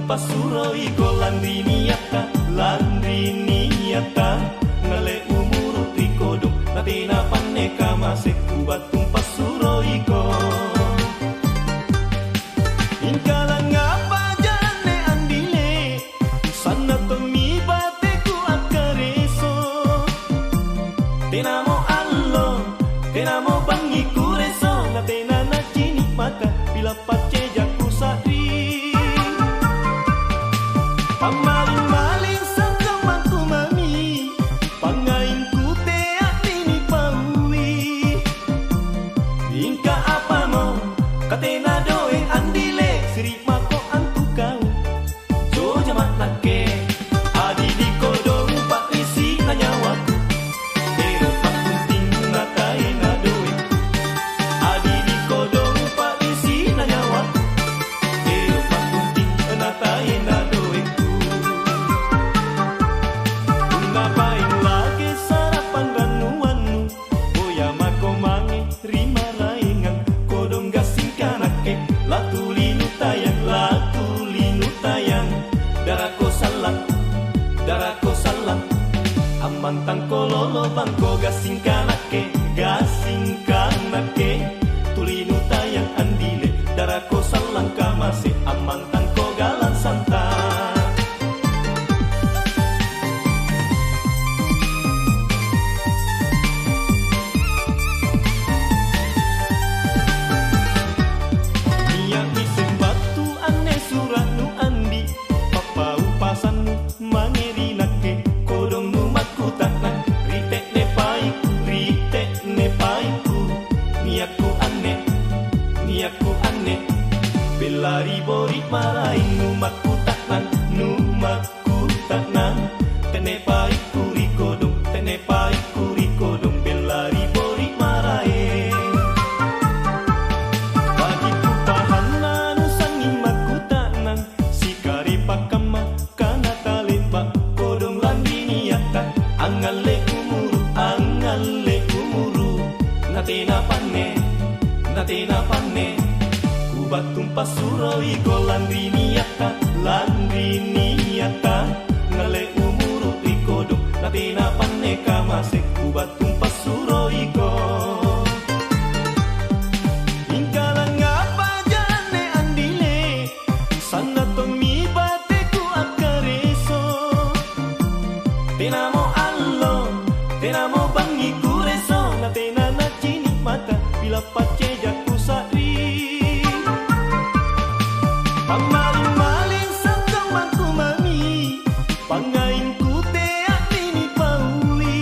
pasuroi ko landri niata ngale umuru trikodo natina paneka masek kubatung pasuroi ko ingkala ngapa jane andile sana tomi bateku akareso tenamo allo tenamo bangi kureso natena nachini mata bila pace jaku sari pamaling-maling sa kamangku mami pangain ku te atini paui ingka apa mo katena doe andile siri mako antu kau jo jamat nake adi di kodong pak isi nanyawaku pero tak penting natai na doe adi di kodong pak isi nanyawaku pero tak penting natai na doe. Ngapain lagi sarapan ranuanmu boya mako mange rima raingan kodong gasing kanake latulinu tayang darako salah amantang kololo bangko gasing kanake tulinu tayang andile darako salang kamase amantang ko galan santa. Niatku aneh belari bori marahin numakku taknan tenepai kuri kodong belari bori marahin bagi ku pahanan sanging maku taknan sikari pakama kana talemba kodong landi niata angale umuru natina panne kubatung pasuroi ko landri niata ngale umuru trikodo natina panne kamase kubatung pasuroi ko ingkala ngapa jane andile sana tomi bateku akareso tenamo allo tenamo bangi kureso natena nachini mata bila pace jaku sari pamaling-maling sa kamangku mami pangain ku te atini paui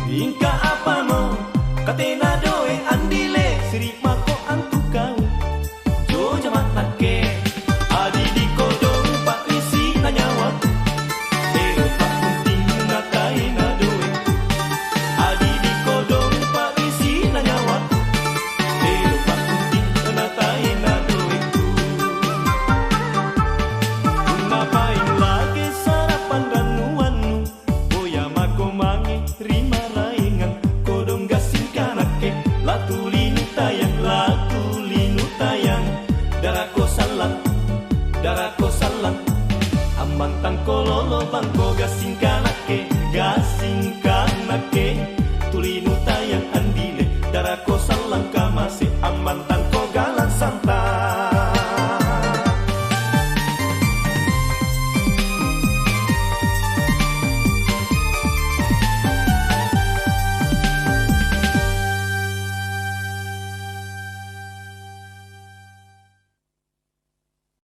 ingka apa mo katena doe andile siri mako antu kau jo jamat nake adi di kodong pak isi nanyawaku pero tak penting natai na doe adi di kodong pak isi nanyawaku pero tak penting natai na doe. Ngapain lagi sarapan ranuanmu boya mako mange rima raingan kodong gasing kanake latulinu tayang darako salah amantang kololo bangko gasing kanake tulinu tayang andile darako